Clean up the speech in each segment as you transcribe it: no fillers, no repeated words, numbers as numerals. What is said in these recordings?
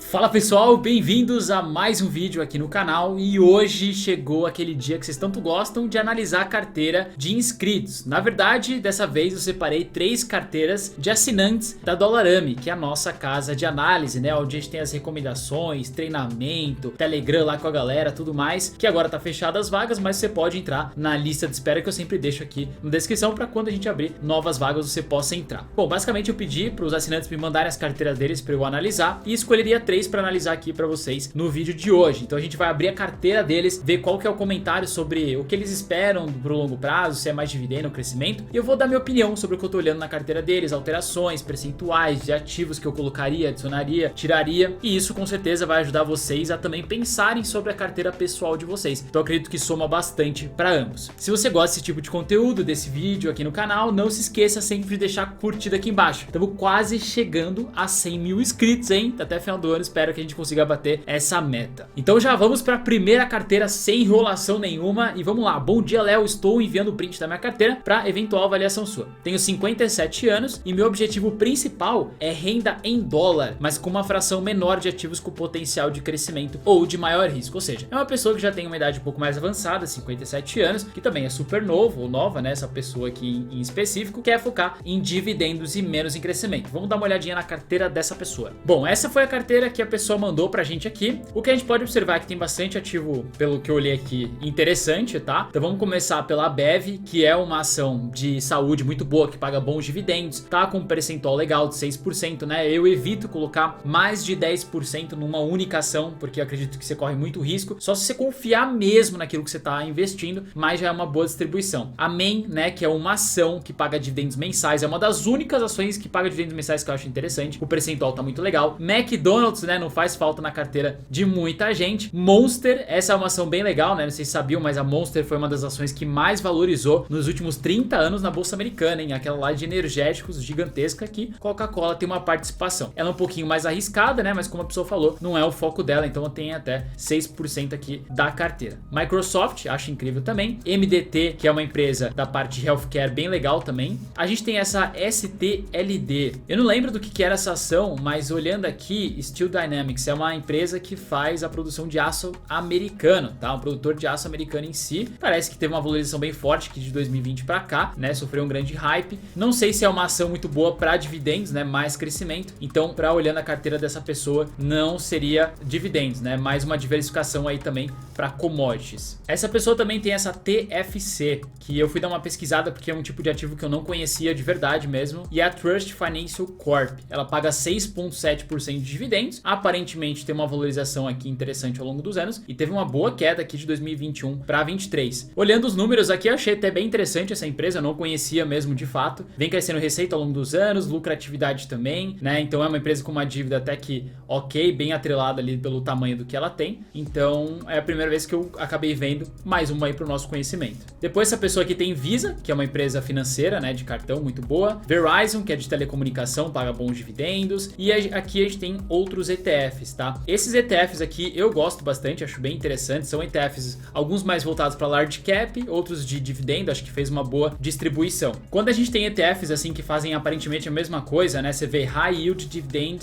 Fala pessoal, bem-vindos a mais um vídeo aqui no canal e hoje chegou aquele dia que vocês tanto gostam de analisar a carteira de inscritos. Na verdade, dessa vez eu separei 3 carteiras de assinantes da Dollarame, que é a nossa casa de análise, né? Onde a gente tem as recomendações, treinamento, Telegram lá com a galera, tudo mais, que agora tá fechado as vagas, mas você pode entrar na lista de espera que eu sempre deixo aqui na descrição para quando a gente abrir novas vagas você possa entrar. Bom, basicamente eu pedi para os assinantes me mandarem as carteiras deles para eu analisar e escolheria 3 para analisar aqui para vocês no vídeo de hoje. Então a gente vai abrir a carteira deles, ver qual que é o comentário sobre o que eles esperam pro longo prazo, se é mais dividendo ou crescimento, e eu vou dar minha opinião sobre o que eu tô olhando na carteira deles, alterações, percentuais de ativos que eu colocaria, adicionaria, tiraria, e isso com certeza vai ajudar vocês a também pensarem sobre a carteira pessoal de vocês. Então eu acredito que soma bastante para ambos. Se você gosta desse tipo de conteúdo, desse vídeo aqui no canal, não se esqueça sempre de deixar curtida aqui embaixo. Estamos quase chegando a 100 mil inscritos, hein? Até final do ano, espero que a gente consiga bater essa meta. Então já vamos para a primeira carteira sem enrolação nenhuma e vamos lá. Bom dia, Léo, estou enviando o print da minha carteira para eventual avaliação sua. Tenho 57 anos e meu objetivo principal é renda em dólar, mas com uma fração menor de ativos com potencial de crescimento ou de maior risco. Ou seja, é uma pessoa que já tem uma idade um pouco mais avançada, 57 anos, que também é super novo ou nova, né? Essa pessoa aqui em específico quer focar em dividendos e menos em crescimento. Vamos dar uma olhadinha na carteira dessa pessoa. Bom, essa foi a carteira que a pessoa mandou pra gente aqui. O que a gente pode observar é que tem bastante ativo, pelo que eu olhei aqui, interessante, tá? Então vamos começar pela Bev, que é uma ação de saúde muito boa, que paga bons dividendos, tá com um percentual legal de 6%, né? Eu evito colocar mais de 10% numa única ação, porque eu acredito que você corre muito risco, só se você confiar mesmo naquilo que você tá investindo, mas já é uma boa distribuição. A MEN, né, que é uma ação que paga dividendos mensais, é uma das únicas ações que paga dividendos mensais que eu acho interessante, o percentual tá muito legal. McDonald's, né, não faz falta na carteira de muita gente. Monster, essa é uma ação bem legal, né, não sei se sabiam, mas a Monster foi uma das ações que mais valorizou nos últimos 30 anos na bolsa americana, hein, aquela lá de energéticos gigantesca que Coca-Cola tem uma participação. Ela é um pouquinho mais arriscada, né, mas como a pessoa falou, não é o foco dela, então ela tem até 6% aqui da carteira. Microsoft, acho incrível também. MDT, que é uma empresa da parte de healthcare bem legal também. A gente tem essa STLD. Eu não lembro do que era essa ação, mas olhando aqui, Steel Dynamics é uma empresa que faz a produção de aço americano, tá? Um produtor de aço americano em si. Parece que teve uma valorização bem forte aqui de 2020 para cá, né? Sofreu um grande hype. Não sei se é uma ação muito boa para dividendos, né? Mais crescimento. Então, para olhando a carteira dessa pessoa, não seria dividendos, né? Mais uma diversificação aí também para commodities. Essa pessoa também tem essa TFC, que eu fui dar uma pesquisada porque é um tipo de ativo que eu não conhecia de verdade mesmo, e é a Trust Financial Corp. Ela paga 6,7% de dividendos, aparentemente tem uma valorização aqui interessante ao longo dos anos e teve uma boa queda aqui de 2021 para 23. Olhando os números aqui, eu achei até bem interessante essa empresa, eu não conhecia mesmo de fato. Vem crescendo receita ao longo dos anos, lucratividade também, né? Então é uma empresa com uma dívida até que ok, bem atrelada ali pelo tamanho do que ela tem. Então é a primeira vez que eu acabei vendo mais uma aí pro nosso conhecimento. Depois essa pessoa aqui tem Visa, que é uma empresa financeira, né, de cartão muito boa. Verizon, que é de telecomunicação, paga bons dividendos. E aqui a gente tem outros ETFs, tá? Esses ETFs aqui eu gosto bastante, acho bem interessante. São ETFs, alguns mais voltados para large cap, outros de dividendo, acho que fez uma boa distribuição. Quando a gente tem ETFs assim que fazem aparentemente a mesma coisa, né? Você vê High Yield Dividend,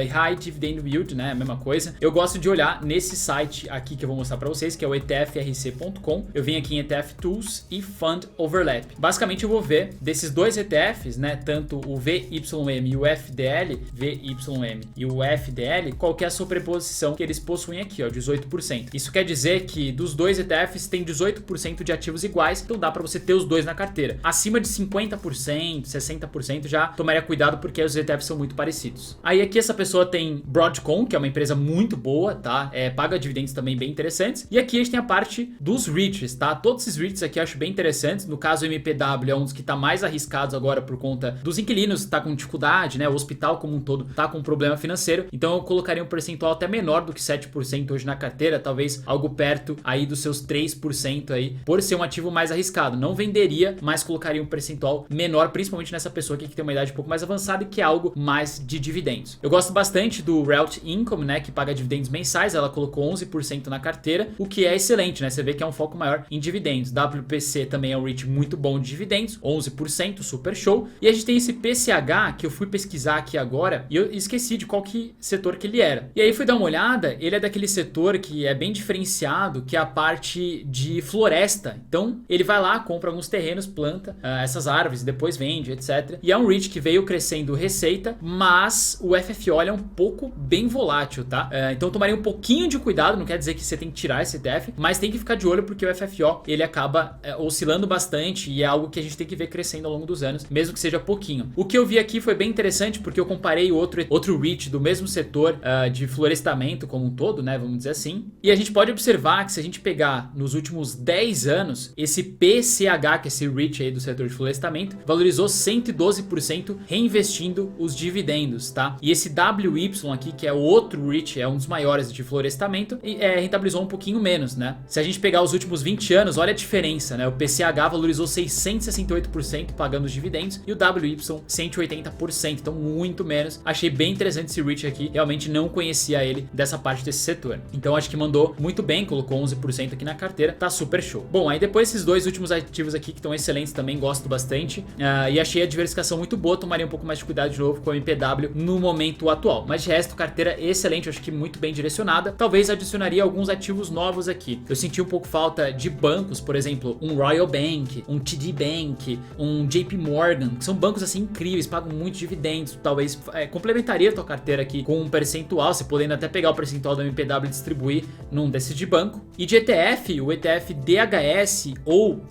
High Dividend Yield, né? A mesma coisa. Eu gosto de olhar nesse site aqui que eu vou mostrar para vocês, que é o etfrc.com. Eu vim aqui em ETF Tools e Fund Overlap. Basicamente eu vou ver desses dois ETFs, né? Tanto o VYM e o FDL, VYM e o FDL, qual que é a sobreposição que eles possuem aqui, ó, 18%. Isso quer dizer que dos dois ETFs tem 18% de ativos iguais, então dá para você ter os dois na carteira. Acima de 50%, 60% já tomaria cuidado porque os ETFs são muito parecidos. Aí aqui essa pessoa tem Broadcom, que é uma empresa muito boa, tá? Paga dividendos também bem interessantes. E aqui a gente tem a parte dos REITs, tá? Todos esses REITs aqui eu acho bem interessantes. No caso o MPW é um dos que tá mais arriscados agora por conta dos inquilinos, tá com dificuldade, né? O hospital como um todo tá com problema financeiro. Então eu colocaria um percentual até menor do que 7% hoje na carteira, talvez algo perto aí dos seus 3% aí, por ser um ativo mais arriscado. Não venderia, mas colocaria um percentual menor, principalmente nessa pessoa aqui que tem uma idade um pouco mais avançada e que é algo mais de dividendos. Eu gosto bastante do Realty Income, né, que paga dividendos mensais. Ela colocou 11% na carteira, o que é excelente, né? Você vê que é um foco maior em dividendos. WPC também é um REIT muito bom de dividendos, 11%, super show. E a gente tem esse PCH que eu fui pesquisar aqui agora e eu esqueci de qual que setor setor que ele era. E aí fui dar uma olhada, ele é daquele setor que é bem diferenciado, que é a parte de floresta. Então ele vai lá, compra alguns terrenos, planta essas árvores, depois vende, etc. E é um REIT que veio crescendo receita, mas o FFO é um pouco bem volátil, tá? Então tomaria um pouquinho de cuidado, não quer dizer que você tem que tirar esse ETF, mas tem que ficar de olho porque o FFO ele acaba oscilando bastante e é algo que a gente tem que ver crescendo ao longo dos anos, mesmo que seja pouquinho. O que eu vi aqui foi bem interessante porque eu comparei outro REIT do mesmo setor de florestamento como um todo, né, vamos dizer assim. E a gente pode observar que se a gente pegar nos últimos 10 anos, esse PCH, que é esse REIT aí do setor de florestamento, valorizou 112% reinvestindo os dividendos, tá? E esse WY aqui, que é o outro REIT, é um dos maiores de florestamento, e rentabilizou um pouquinho menos, né? Se a gente pegar os últimos 20 anos, olha a diferença, né? O PCH valorizou 668% pagando os dividendos e o WY 180%, então muito menos. Achei bem interessante esse REIT aqui, realmente não conhecia ele dessa parte desse setor. Então acho que mandou muito bem, colocou 11% aqui na carteira, tá super show. Bom, aí depois esses dois últimos ativos aqui que estão excelentes também, gosto bastante. E achei a diversificação muito boa, tomaria um pouco mais de cuidado de novo com o MPW no momento atual. Mas de resto, carteira excelente, acho que muito bem direcionada. Talvez adicionaria alguns ativos novos aqui. Eu senti um pouco falta de bancos, por exemplo, um Royal Bank, um TD Bank, um JP Morgan, que são bancos assim incríveis, pagam muito dividendos. Talvez complementaria a tua carteira aqui com um percentual, você podendo até pegar o percentual do MPW e distribuir num desses de banco. E de ETF, o ETF DHS ou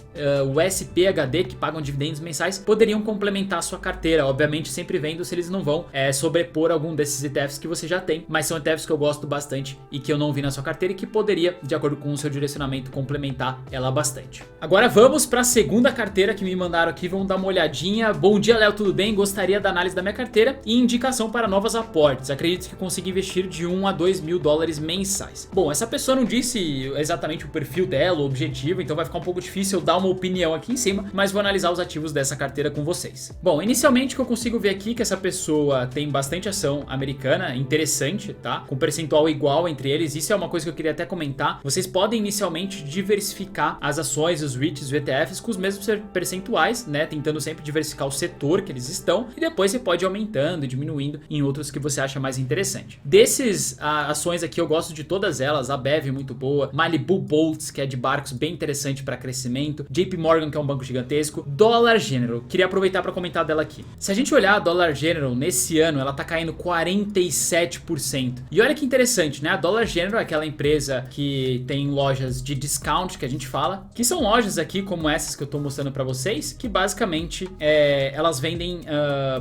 o SPHD, que pagam dividendos mensais, poderiam complementar a sua carteira, obviamente sempre vendo se eles não vão sobrepor algum desses ETFs que você já tem, mas são ETFs que eu gosto bastante e que eu não vi na sua carteira e que poderia, de acordo com o seu direcionamento, complementar ela bastante. Agora vamos para a segunda carteira que me mandaram aqui, vamos dar uma olhadinha. Bom dia, Léo, tudo bem? Gostaria da análise da minha carteira e indicação para novos aportes. Acredito que consiga investir de 1 a 2 mil dólares mensais. Bom, essa pessoa não disse exatamente o perfil dela, o objetivo, então vai ficar um pouco difícil eu dar uma opinião aqui em cima, mas vou analisar os ativos dessa carteira com vocês. Bom, inicialmente o que eu consigo ver aqui é que essa pessoa tem bastante ação americana, interessante, tá? Com percentual igual entre eles, isso é uma coisa que eu queria até comentar. Vocês podem inicialmente diversificar as ações, os REITs, os ETFs com os mesmos percentuais, né? Tentando sempre diversificar o setor que eles estão e depois você pode ir aumentando e diminuindo em outros que você acha mais interessante. Desses ações aqui eu gosto de todas elas, a BEV muito boa, Malibu Boats, que é de barcos bem interessante para crescimento, JP Morgan, que é um banco gigantesco, Dollar General, queria aproveitar para comentar dela aqui. Se a gente olhar a Dollar General nesse ano, ela tá caindo 47%. E olha que interessante, né? A Dollar General é aquela empresa que tem lojas de discount, que a gente fala, que são lojas aqui como essas que eu tô mostrando para vocês, que basicamente elas vendem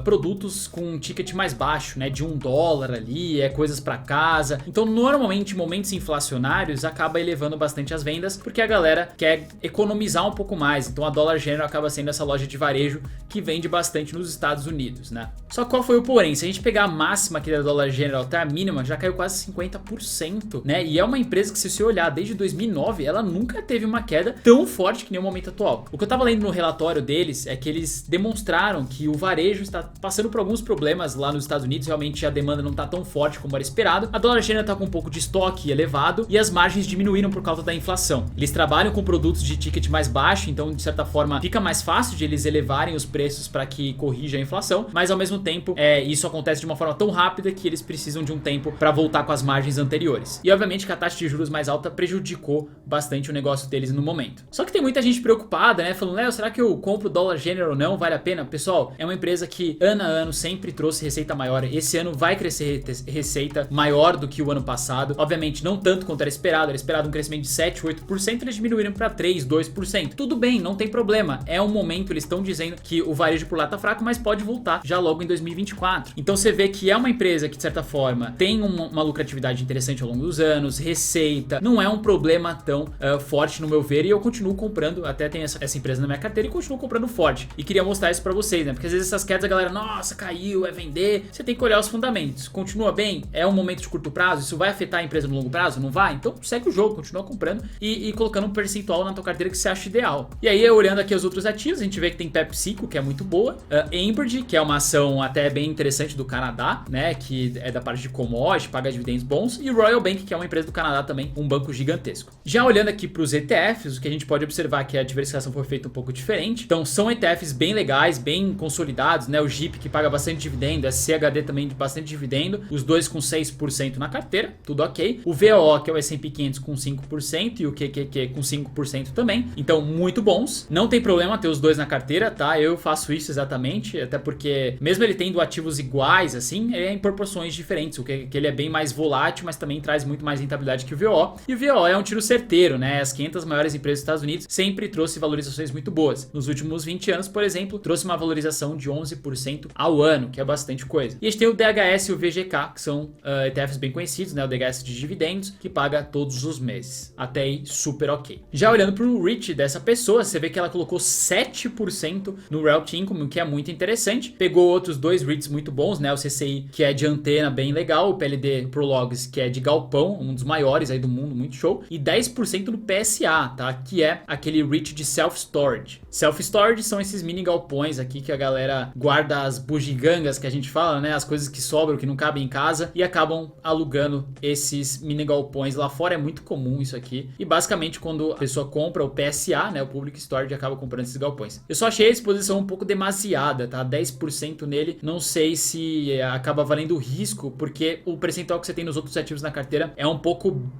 produtos com um ticket mais baixo, né? De $1 ali, coisas para casa. Então normalmente momentos inflacionários acaba elevando bastante as vendas, porque a galera quer economizar um pouco mais. Então a Dollar General acaba sendo essa loja de varejo que vende bastante nos Estados Unidos, né? Só qual foi o porém? Se a gente pegar a máxima aqui da Dollar General até a mínima, já caiu quase 50%, né? E é uma empresa que, se você olhar desde 2009, ela nunca teve uma queda tão forte que nem o momento atual. O que eu tava lendo no relatório deles é que eles demonstraram que o varejo está passando por alguns problemas lá nos Estados Unidos, realmente a demanda não tá tão forte como era esperado. A Dollar General tá com um pouco de estoque elevado e as margens diminuíram por causa da inflação. Eles trabalham com produtos de ticket mais baixo, então de certa forma fica mais fácil de eles elevarem os preços para que corrija a inflação, mas ao mesmo tempo isso acontece de uma forma tão rápida que eles precisam de um tempo para voltar com as margens anteriores. E obviamente que a taxa de juros mais alta prejudicou bastante o negócio deles no momento. Só que tem muita gente preocupada, né? Falando, Léo, será que eu compro Dollar General ou não? Vale a pena? Pessoal, é uma empresa que ano a ano sempre trouxe receita maior. Esse ano vai crescer receita maior do que o ano passado. Obviamente não tanto quanto era esperado um crescimento de 7, 8%, eles diminuíram para 3, 2%. Tudo bem, não tem problema. É um momento, eles estão dizendo que o varejo por lá tá fraco, mas pode voltar já logo em 2024. Então você vê que é uma empresa que de certa forma tem uma lucratividade interessante ao longo dos anos, receita, não é um problema tão forte no meu ver, e eu continuo comprando, até tenho essa empresa na minha carteira e continuo comprando forte. E queria mostrar isso pra vocês, né? Porque às vezes essas quedas a galera, nossa, caiu, é vender. Você tem que olhar os fundamentos. Continua bem? É um momento de curto prazo? Isso vai afetar a empresa no longo prazo? Não vai? Então segue o jogo, continua comprando e colocando um percentual na tua carteira que você acha ideal. E aí, olhando aqui os outros ativos, a gente vê que tem PepsiCo, que é muito boa, Enbridge, que é uma ação até bem interessante do Canadá, né? Que é da parte de commodity, paga dividendos bons, e Royal Bank, que é uma empresa do Canadá também, um banco gigantesco. Já olhando aqui para os ETFs, o que a gente pode observar é que a diversificação foi feita um pouco diferente. Então são ETFs bem legais, bem consolidados, né? O JIP, que paga bastante dividendo, a CHD também de bastante dividendo, os dois com 6% na carteira, tudo ok. O VOO, que é o S&P 500 com 5% e o QQQ com 5% também, então muito bons. Não tem problema ter os dois na carteira, tá? Eu faço isso exatamente, até porque mesmo ele tendo ativos iguais, assim, é em proporções diferentes. O QQQ ele é bem mais volátil, mas também traz muito mais rentabilidade que o VO. E o VO é um tiro certeiro, né? As 500 maiores empresas dos Estados Unidos sempre trouxe valorizações muito boas. Nos últimos 20 anos, por exemplo, trouxe uma valorização de 11% ao ano, que é bastante coisa. E a gente tem o DHS e o VGK, que são ETFs bem conhecidos, né? O DHS de dividendos, que paga todos os meses. Até aí, super ok. Já olhando para o REIT dessa pessoa, você vê que ela colocou 7% no Realty Income, o que é muito interessante. Pegou outros dois REITs muito bons, né? O CCI, que é de antena, bem legal. O PLD Prologs, que é de galpão, um dos maiores aí do mundo, muito show. E 10% no PSA, tá? Que é aquele REIT de self-storage. Self-storage são esses mini galpões aqui que a galera guarda as bugigangas que a gente fala, né? As coisas que sobram, que não cabem em casa e acabam alugando esses mini galpões. Lá fora é muito comum isso aqui. E basicamente quando a pessoa compra o PSA, né? O Public Storage acaba comprando esses galpões. Eu só achei a exposição um pouco demasiada, tá? 10% nele, não sei se acaba valendo o risco, porque o percentual que você tem nos outros ativos na carteira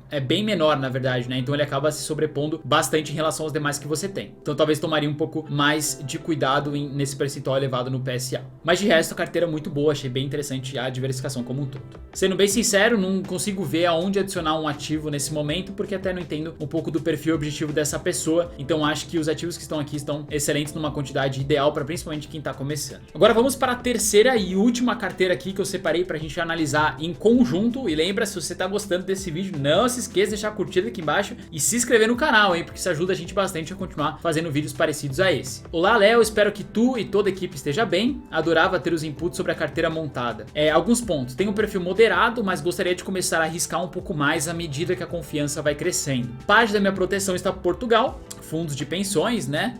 é bem menor, na verdade, né? Então ele acaba se sobrepondo bastante em relação aos demais que você tem. Então talvez tomaria um pouco mais de cuidado nesse percentual elevado no PSA. Mas de resto, a carteira é muito boa, achei bem interessante a diversificação como um todo. Sendo bem sincero, não consigo ver aonde adicionar um ativo nesse momento, porque até não entendo um pouco do perfil objetivo dessa pessoa. Então acho que os ativos que estão aqui estão excelentes numa quantidade ideal para principalmente quem está começando. Agora vamos para a terceira e última carteira aqui que eu separei para a gente analisar em conjunto. E lembra, se você está gostando desse vídeo, não se esqueça de deixar a curtida aqui embaixo e se inscrever no canal, hein, porque isso ajuda a gente bastante a continuar fazendo vídeos parecidos a esse. Olá, Léo, espero que tu e toda a equipe esteja bem. Adorava ter os inputs sobre a carteira montada. Alguns pontos. Tem um perfil moderado, mas gostaria de começar a arriscar um pouco mais à medida que a confiança vai crescendo. Parte da minha proteção está por Portugal, fundos de pensões, né?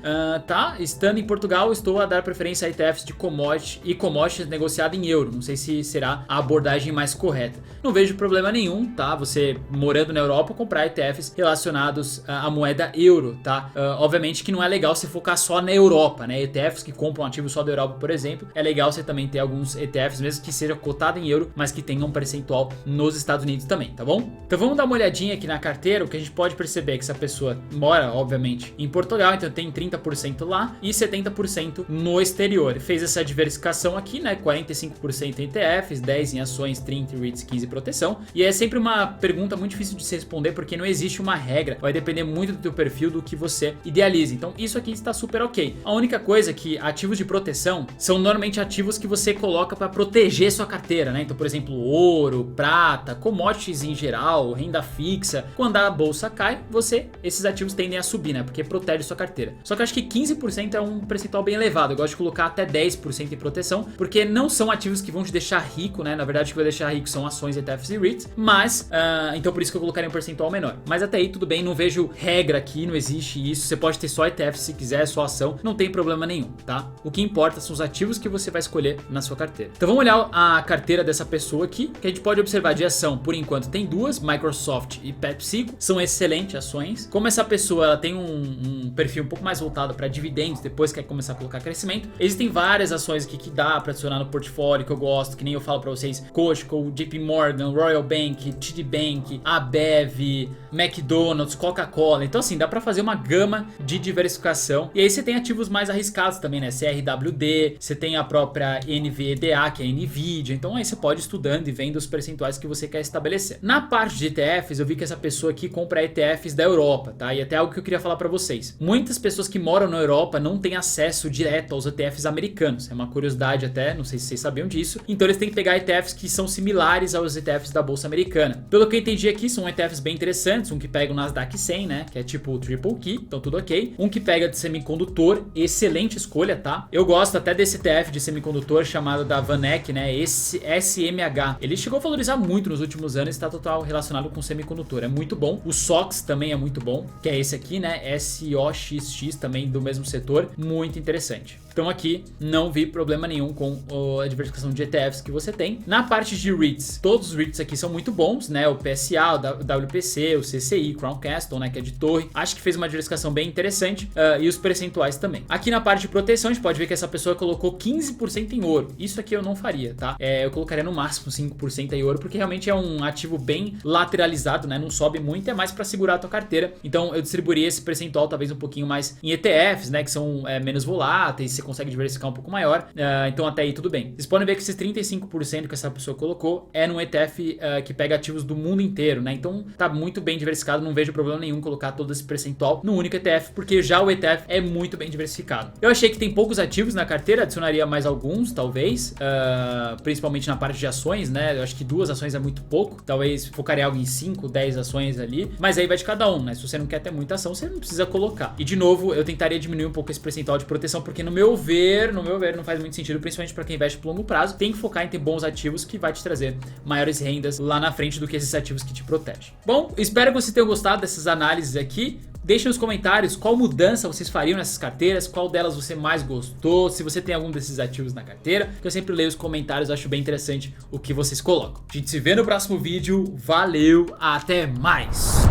Tá, estando em Portugal, estou a dar preferência a ETFs de commodities e commodities negociado em euro. Não sei se será a abordagem mais correta. Não vejo problema nenhum, tá? Você morando na Europa, comprar ETFs relacionados à moeda euro, tá? Obviamente que não é legal você focar só na Europa, né? ETFs que compram ativos só da Europa, por exemplo, é legal você também ter alguns ETFs, mesmo que seja cotado em euro, mas que tenham um percentual nos Estados Unidos também, tá bom? Então vamos dar uma olhadinha aqui na carteira. O que a gente pode perceber é que essa pessoa mora, obviamente, em Portugal, então tem 30% lá e 70% no exterior. Fez essa diversificação aqui, né? 45% em ETFs, 10% em ações, 30% em REITs, 15% em proteção. E é sempre uma pergunta muito difícil de se responder, porque não existe uma regra, vai depender muito do teu perfil, do que você idealiza. Então isso aqui está super ok. A única coisa é que ativos de proteção são normalmente ativos que você coloca para proteger sua carteira, né? Então, por exemplo, ouro, prata, commodities em geral, renda fixa. Quando a bolsa cai, esses ativos tendem a subir, né? Porque protege sua carteira. Só que eu acho que 15% é um percentual bem elevado. Eu gosto de colocar até 10% em proteção, porque não são ativos que vão te deixar rico, né? Na verdade, o que vai deixar rico são ações, ETFs e REITs, mas então por isso que eu colocaria um percentual menor. Mas até aí tudo bem, não vejo regra aqui, não existe isso. Você pode ter só ETF se quiser, só ação, não tem problema nenhum, tá? O que importa são os ativos que você vai escolher na sua carteira. Então vamos olhar a carteira dessa pessoa aqui, que a gente pode observar de ação. Por enquanto tem duas, Microsoft e PepsiCo, são excelentes ações. Como essa pessoa ela tem um perfil um pouco mais voltado para dividendos, depois quer começar a colocar crescimento, existem várias ações aqui que dá para adicionar no portfólio, que eu gosto, que nem eu falo para vocês: Costco, JP Morgan, Royal Bank, TD Bank, Ambev, McDonald's, Coca-Cola. Então assim, dá para fazer uma gama de diversificação. E aí você tem ativos mais arriscados também, né? CRWD, você tem a própria NVDA, que é a Nvidia. Então aí você pode ir estudando e vendo os percentuais que você quer estabelecer. Na parte de ETFs, eu vi que essa pessoa aqui compra ETFs da Europa, tá? E até algo que eu queria falar para vocês. Muitas pessoas que moram na Europa não têm acesso direto aos ETFs americanos. É uma curiosidade até, não sei se vocês sabiam disso. Então eles têm que pegar ETFs que são similares aos ETFs da Bolsa Americana. Pelo que eu entendi aqui, são ETFs bem interessantes. Um que pega o Nasdaq 100, né? Que é tipo o Triple Key, então tudo ok. Um que pega de semicondutor, excelente escolha, tá? Eu gosto até desse ETF de semicondutor chamado da VanEck, né? Esse SMH. Ele chegou a valorizar muito nos últimos anos e está total relacionado com semicondutor. É muito bom. O SOX também é muito bom, que é esse aqui, né? SOXX, também do mesmo setor. Muito interessante. Então aqui não vi problema nenhum com a diversificação de ETFs que você tem. Na parte de REITs, todos os REITs aqui são muito bons, né? O PSA, o WPC, o CCI, Crown Castle, né? Que é de torre. Acho que fez uma diversificação bem interessante, e os percentuais também. Aqui na parte de proteção, a gente pode ver que essa pessoa colocou 15% em ouro. Isso aqui eu não faria, tá? Eu colocaria no máximo 5% em ouro, porque realmente é um ativo bem lateralizado, né? Não sobe muito, é mais para segurar a tua carteira. Então eu distribuiria esse percentual talvez um pouquinho mais em ETFs, né? Que são menos voláteis, você consegue diversificar um pouco maior. Então até aí tudo bem. Vocês podem ver que esses 35% que essa pessoa colocou é num ETF que pega ativos do mundo inteiro, né? Então tá muito bem diversificado, não vejo problema nenhum colocar todo esse percentual no único ETF, porque já o ETF é muito bem diversificado. Eu achei que tem poucos ativos na carteira, adicionaria mais alguns, talvez, principalmente na parte de ações, né? Eu acho que 2 ações é muito pouco, talvez focaria algo em 5, 10 ações ali, mas aí vai de cada um, né? Se você não quer ter muita ação, você não precisa colocar. E de novo, eu tentaria diminuir um pouco esse percentual de proteção, porque no meu ver, não faz muito sentido, principalmente para quem investe por longo prazo. Tem que focar em ter bons ativos que vai te trazer maiores rendas lá na frente do que esses ativos que te protegem. Bom, espero que você tenha gostado dessas análises aqui. Deixe nos comentários qual mudança vocês fariam nessas carteiras, qual delas você mais gostou, se você tem algum desses ativos na carteira, que eu sempre leio os comentários, acho bem interessante o que vocês colocam. A gente se vê no próximo vídeo, valeu, até mais!